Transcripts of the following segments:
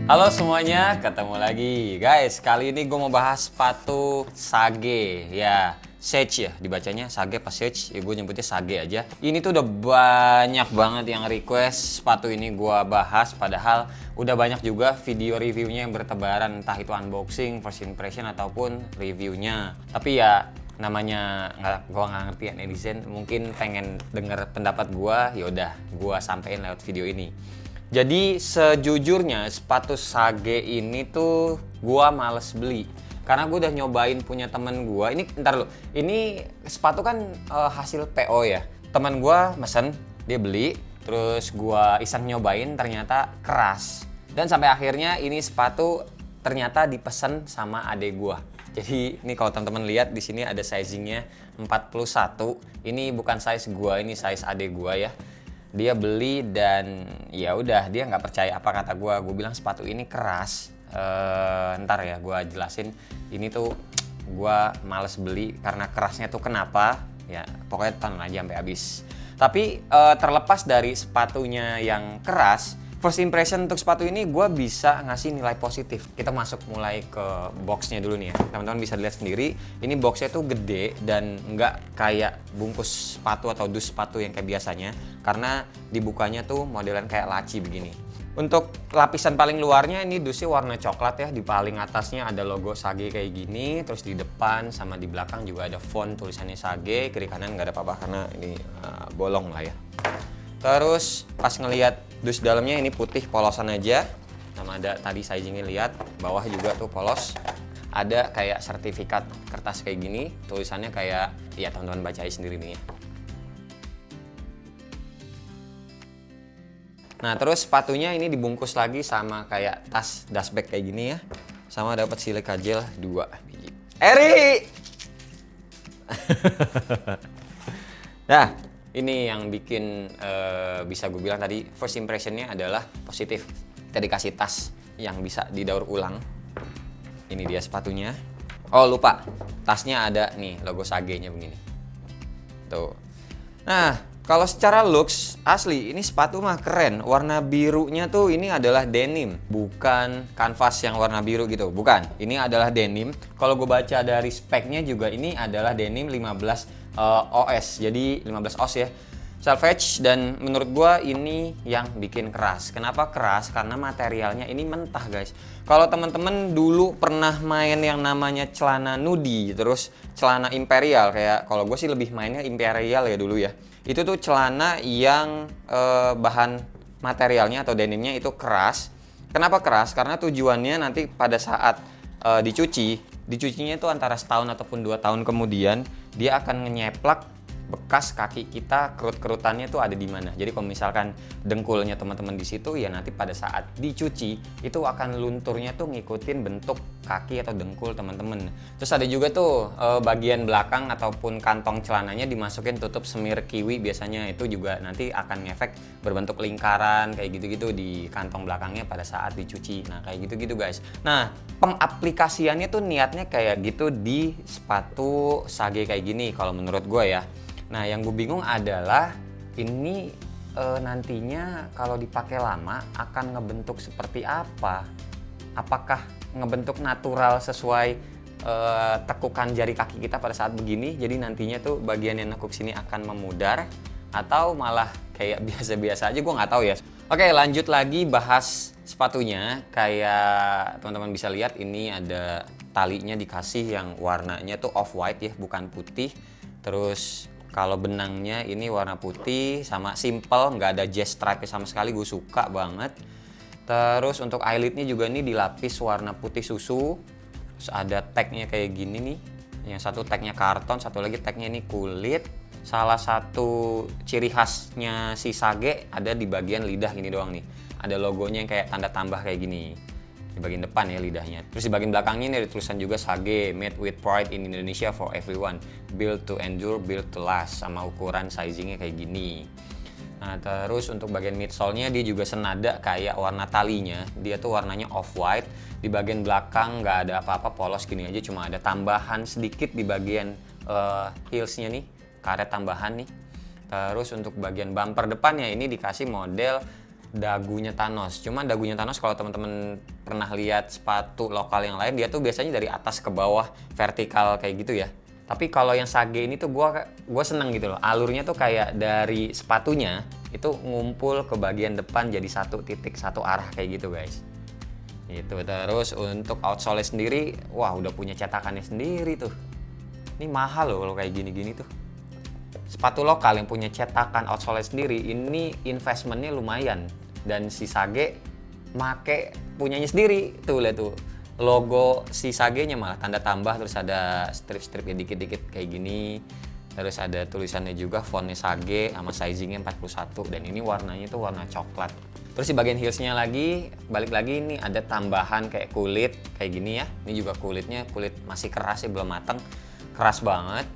Halo semuanya, ketemu lagi guys. Kali ini gue mau bahas sepatu Sage. Ya, Sage ya dibacanya, Sage pas Sage, ya gue nyebutnya Sage aja. Ini tuh udah banyak banget yang request sepatu ini gue bahas. Padahal udah banyak juga video reviewnya yang bertebaran, entah itu unboxing, first impression ataupun reviewnya. Tapi ya namanya gue nggak ngerti ya netizen, mungkin pengen denger pendapat gue, yaudah gue sampein lewat video ini. Jadi sejujurnya sepatu Sage ini tuh gua males beli karena gua udah nyobain punya temen gua. Ini ntar lu, ini sepatu kan hasil PO ya. Teman gua mesen, dia beli, terus gua iseng nyobain ternyata keras. Dan sampai akhirnya ini sepatu ternyata dipesan sama adek gua. Jadi ini kalau teman-teman lihat di sini ada sizingnya 41. Ini bukan size gua, ini size adek gua ya. Dia beli dan ya udah dia nggak percaya apa kata gue bilang sepatu ini keras. Ntar ya gue jelasin. Ini tuh gue males beli karena kerasnya tuh kenapa ya, pokoknya tonton aja sampai habis. Tapi terlepas dari sepatunya yang keras, first impression untuk sepatu ini gue bisa ngasih nilai positif. Kita masuk mulai ke boxnya dulu nih ya. Teman-teman bisa lihat sendiri, ini boxnya tuh gede dan nggak kayak bungkus sepatu atau dus sepatu yang kayak biasanya. Karena dibukanya tuh modelan kayak laci begini. Untuk lapisan paling luarnya ini dusnya warna coklat ya. Di paling atasnya ada logo Sage kayak gini. Terus di depan sama di belakang juga ada font tulisannya Sage. Kiri kanan nggak ada apa-apa karena ini bolong lah ya. Terus pas ngelihat dus dalamnya ini putih polosan aja, sama ada tadi sizingnya lihat, bawah juga tuh polos. Ada kayak sertifikat kertas kayak gini, tulisannya kayak ya teman-teman baca sendiri nih ya. Nah terus sepatunya ini dibungkus lagi sama kayak tas dust bag kayak gini ya, sama dapat silica gel 2 biji. Eri! Nah ini yang bikin bisa gue bilang tadi first impressionnya adalah positif. Kita dikasih tas yang bisa didaur ulang. Ini dia sepatunya. Oh lupa, tasnya ada nih logo Sage-nya begini. Tuh. Nah kalau secara looks asli ini sepatu mah keren. Warna birunya tuh ini adalah denim, bukan kanvas yang warna biru gitu. Bukan, ini adalah denim. Kalau gue baca dari speknya juga ini adalah denim 15 OS, jadi 15 oz ya, selvage. Dan menurut gua ini yang bikin keras. Kenapa keras? Karena materialnya ini mentah guys. Kalau teman-teman dulu pernah main yang namanya celana nudi, terus celana imperial, kayak kalau gue sih lebih mainnya imperial ya dulu ya, itu tuh celana yang bahan materialnya atau denimnya itu keras. Kenapa keras? Karena tujuannya nanti pada saat dicucinya itu antara setahun ataupun 2 tahun kemudian dia akan nyenyeplak bekas kaki kita, kerut-kerutannya tuh ada di mana. Jadi kalau misalkan dengkulnya teman-teman di situ ya nanti pada saat dicuci itu akan lunturnya tuh ngikutin bentuk kaki atau dengkul teman-teman. Terus ada juga tuh bagian belakang ataupun kantong celananya dimasukin tutup semir kiwi biasanya, itu juga nanti akan ngefek berbentuk lingkaran kayak gitu-gitu di kantong belakangnya pada saat dicuci. Nah kayak gitu-gitu guys. Nah pengaplikasiannya tuh niatnya kayak gitu di sepatu Sage kayak gini kalau menurut gue ya. Nah yang gue bingung adalah ini nantinya kalau dipakai lama akan ngebentuk seperti apa? Apakah ngebentuk natural sesuai tekukan jari kaki kita pada saat begini? Jadi nantinya tuh bagian yang nekuk sini akan memudar atau malah kayak biasa-biasa aja, gue nggak tahu ya. Oke lanjut lagi bahas sepatunya. Kayak teman-teman bisa lihat ini ada talinya dikasih yang warnanya tuh off white ya, bukan putih. Terus kalau benangnya ini warna putih sama simple, nggak ada jazz stripe sama sekali, gue suka banget. Terus untuk eyelidnya juga ini dilapis warna putih susu. Terus ada tagnya kayak gini nih, yang satu tagnya karton, satu lagi tagnya ini kulit. Salah satu ciri khasnya si Sage ada di bagian lidah gini doang nih, ada logonya yang kayak tanda tambah kayak gini di bagian depan ya lidahnya. Terus di bagian belakangnya ini ada tulisan juga Sage made with pride in Indonesia for everyone, built to endure, built to last, sama ukuran sizingnya kayak gini. Nah terus untuk bagian midsole-nya dia juga senada kayak warna talinya, dia tuh warnanya off white. Di bagian belakang nggak ada apa-apa, polos gini aja, cuma ada tambahan sedikit di bagian heels-nya nih, karet tambahan nih. Terus untuk bagian bumper depannya ini dikasih model dagunya Thanos. Cuma dagunya Thanos kalau teman-teman pernah lihat sepatu lokal yang lain, dia tuh biasanya dari atas ke bawah vertikal kayak gitu ya. Tapi kalau yang Sage ini tuh gua seneng gitu loh. Alurnya tuh kayak dari sepatunya itu ngumpul ke bagian depan jadi satu titik, satu arah kayak gitu guys. Itu terus untuk outsole sendiri, wah udah punya cetakannya sendiri tuh. Ini mahal loh kalau kayak gini-gini tuh. Sepatu lokal yang punya cetakan outsole sendiri, ini investmentnya lumayan. Dan si Sage make punyanya sendiri. Tuh lihat tuh. Logo si Sage-nya malah tanda tambah, terus ada strip-stripnya dikit-dikit kayak gini. Terus ada tulisannya juga, fontnya Sage sama sizingnya 41. Dan ini warnanya tuh warna coklat. Terus di bagian heelsnya lagi, balik lagi ini ada tambahan kayak kulit kayak gini ya. Ini juga kulitnya kulit masih keras ya, belum mateng. Keras banget.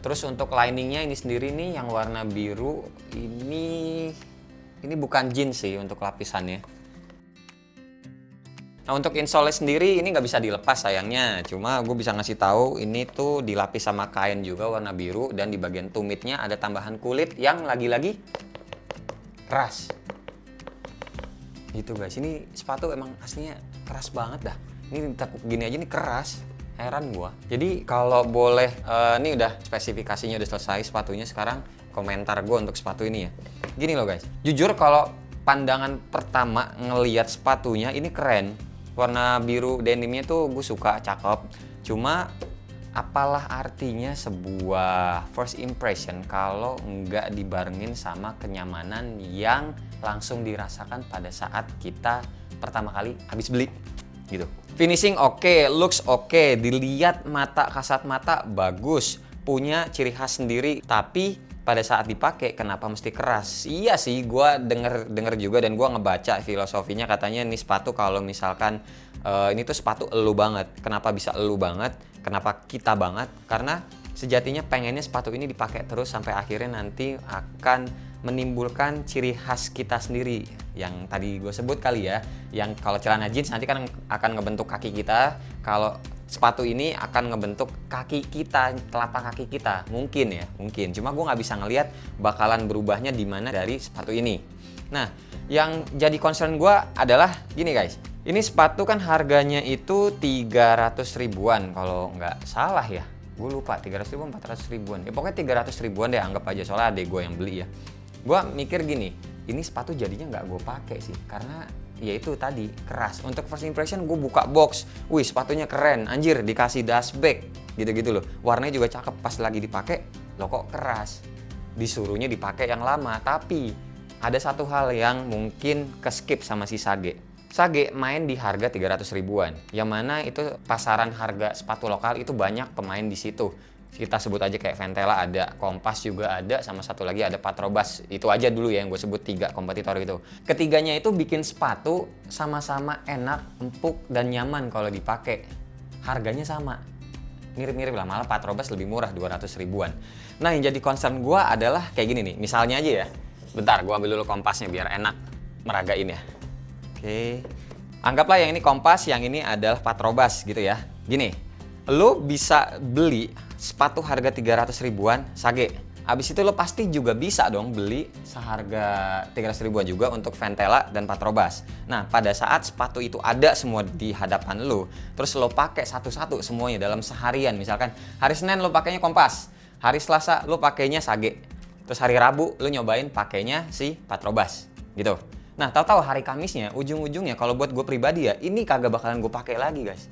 Terus untuk liningnya ini sendiri nih yang warna biru, ini bukan jeans sih untuk lapisannya. Nah untuk insole sendiri ini nggak bisa dilepas sayangnya. Cuma gue bisa ngasih tahu ini tuh dilapis sama kain juga warna biru, dan di bagian tumitnya ada tambahan kulit yang lagi-lagi keras. Gitu guys, ini sepatu emang aslinya keras banget dah. Ini tekuk gini aja nih keras. Heran gua. Jadi kalau boleh, ini udah spesifikasinya udah selesai sepatunya, sekarang komentar gua untuk sepatu ini ya. Gini loh guys, jujur kalau pandangan pertama ngelihat sepatunya ini keren. Warna biru denimnya tuh gue suka, cakep. Cuma apalah artinya sebuah first impression kalau nggak dibarengin sama kenyamanan yang langsung dirasakan pada saat kita pertama kali habis beli gitu. Finishing oke, looks oke, dilihat mata kasat mata bagus, punya ciri khas sendiri, tapi pada saat dipakai kenapa mesti keras? Iya sih, gue denger juga dan gue ngebaca filosofinya, katanya nih sepatu kalau misalkan ini tuh sepatu elu banget. Kenapa bisa elu banget? Kenapa kita banget? Karena sejatinya pengennya sepatu ini dipakai terus sampai akhirnya nanti akan menimbulkan ciri khas kita sendiri yang tadi gue sebut kali ya, yang kalau celana jeans nanti kan akan ngebentuk kaki kita, kalau sepatu ini akan ngebentuk kaki kita, telapak kaki kita, mungkin ya, mungkin. Cuma gue nggak bisa ngelihat bakalan berubahnya di mana dari sepatu ini. Nah, yang jadi concern gue adalah gini guys, ini sepatu kan harganya itu 300 ribuan kalau nggak salah ya, gue lupa 300 ribuan 400 ribuan, ya pokoknya 300 ribuan deh anggap aja, soalnya adek gue yang beli ya. Gue mikir gini, ini sepatu jadinya nggak gue pakai sih, karena ya itu tadi keras. Untuk first impression gue buka box, wih sepatunya keren, anjir dikasih dust bag, gitu-gitu loh. Warnanya juga cakep, pas lagi dipakai, lo kok keras. Disuruhnya dipakai yang lama, tapi ada satu hal yang mungkin keskip sama si Sage. Sage main di harga 300 ribuan, yang mana itu pasaran harga sepatu lokal itu banyak pemain di situ. Kita sebut aja kayak Ventela ada, Kompas juga ada, sama satu lagi ada Patrobas. Itu aja dulu ya yang gue sebut 3 kompetitor gitu. Ketiganya itu bikin sepatu sama-sama enak, empuk, dan nyaman kalau dipakai. Harganya sama. Mirip-mirip lah, malah Patrobas lebih murah 200 ribuan. Nah yang jadi concern gue adalah kayak gini nih, misalnya aja ya. Bentar, gue ambil dulu Kompasnya biar enak meragain ya. Oke. Anggaplah yang ini Kompas, yang ini adalah Patrobas gitu ya. Gini, lo bisa beli sepatu harga 300 ribuan Sage. Abis itu lo pasti juga bisa dong beli seharga 300 ribuan juga untuk Ventela dan Patrobas. Nah, pada saat sepatu itu ada semua di hadapan lo, terus lo pakai satu-satu semuanya dalam seharian. Misalkan hari Senin lo pakainya Kompas, hari Selasa lo pakainya Sage, terus hari Rabu lo nyobain pakainya si Patrobas gitu. Nah, tahu-tahu hari Kamisnya ujung-ujungnya kalau buat gue pribadi ya, ini kagak bakalan gue pakai lagi guys,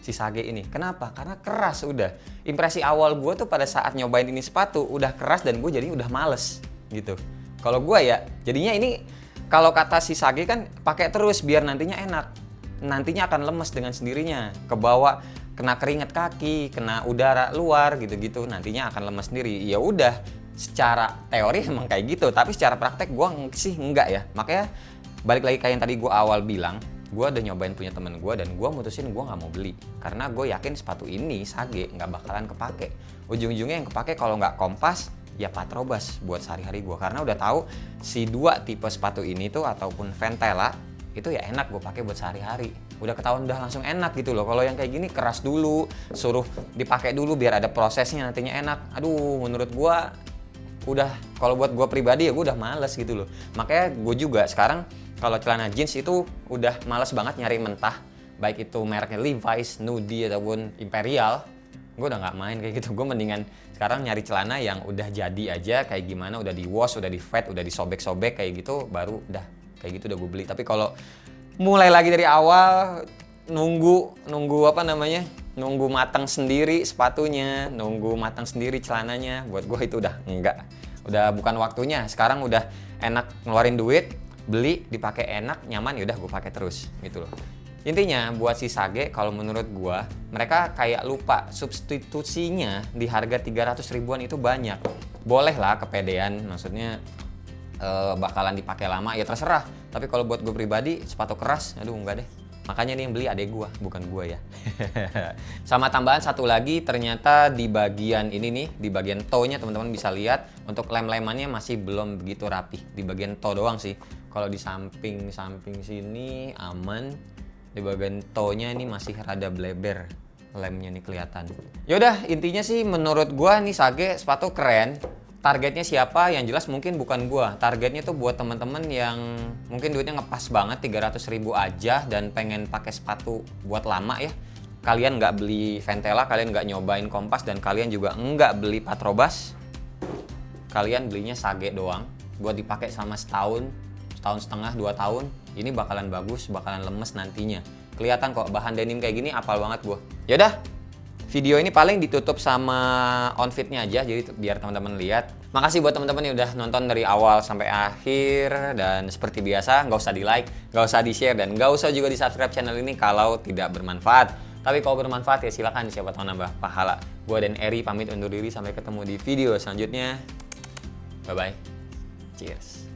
si Sage ini. Kenapa? Karena keras udah. Impresi awal gue tuh pada saat nyobain ini sepatu udah keras dan gue jadi udah males gitu. Kalau gue ya, jadinya ini kalau kata si Sage kan pakai terus biar nantinya enak. Nantinya akan lemes dengan sendirinya. Kebawa kena keringat kaki, kena udara luar gitu-gitu, nantinya akan lemes sendiri. Ya udah, secara teori emang kayak gitu, tapi secara praktek gue sih enggak ya. Makanya balik lagi kayak yang tadi gue awal bilang, gue udah nyobain punya temen gue dan gue mutusin gue nggak mau beli karena gue yakin sepatu ini Sage nggak bakalan kepake. Ujung-ujungnya yang kepake kalau nggak Kompas ya Patrobas buat sehari-hari gue, karena udah tahu si 2 tipe sepatu ini tuh ataupun Ventela itu ya enak gue pakai buat sehari-hari. udah ketahuan udah langsung enak gitu loh. Kalau yang kayak gini keras dulu, suruh dipakai dulu biar ada prosesnya nantinya enak. Aduh, menurut gua udah, kalau buat gua pribadi ya gua udah males gitu loh. Makanya gua juga sekarang kalau celana jeans itu udah males banget nyari mentah, baik itu mereknya Levi's, Nudie ataupun Imperial. Gue udah nggak main kayak gitu. Gue mendingan sekarang nyari celana yang udah jadi aja kayak gimana, udah di wash, udah di fade, udah disobek-sobek kayak gitu, baru udah kayak gitu udah gue beli. Tapi kalau mulai lagi dari awal, nunggu apa namanya, nunggu matang sendiri sepatunya, nunggu matang sendiri celananya, buat gue itu udah enggak, udah bukan waktunya. Sekarang udah enak ngeluarin duit, beli, dipakai enak, nyaman, yaudah gue pakai terus gitu loh. Intinya buat si Sage, kalau menurut gua, mereka kayak lupa substitusinya di harga 300 ribuan itu banyak. Boleh lah kepedean, maksudnya bakalan dipakai lama, ya terserah. Tapi kalau buat gue pribadi, sepatu keras, aduh enggak deh. Makanya nih yang beli adek gua, bukan gua ya. Sama tambahan satu lagi, ternyata di bagian ini nih, di bagian toe-nya teman-teman bisa lihat, untuk lem-lemannya masih belum begitu rapi. Di bagian toe doang sih. Kalau di samping sini aman. Di bagian toe-nya ini masih rada bleber, lemnya nih kelihatan. Yaudah, intinya sih menurut gua nih Sage sepatu keren. Targetnya siapa? Yang jelas mungkin bukan gua. Targetnya tuh buat temen-temen yang mungkin duitnya ngepas banget 300 ribu aja dan pengen pakai sepatu buat lama ya. Kalian nggak beli Ventela, kalian nggak nyobain Kompas, dan kalian juga nggak beli Patrobas. Kalian belinya Sage doang buat dipakai sama setahun setengah, 2 tahun. Ini bakalan bagus, bakalan lemes nantinya. Kelihatan kok bahan denim kayak gini, apal banget gua. Yaudah, video ini paling ditutup sama outfitnya aja, jadi biar teman-teman lihat. Makasih buat teman-teman yang udah nonton dari awal sampai akhir, dan seperti biasa nggak usah di like, nggak usah di share, dan nggak usah juga di subscribe channel ini kalau tidak bermanfaat. Tapi kalau bermanfaat ya silakan, siapa tahu nambah pahala. Gua dan Eri pamit undur diri, sampai ketemu di video selanjutnya. Bye bye, cheers.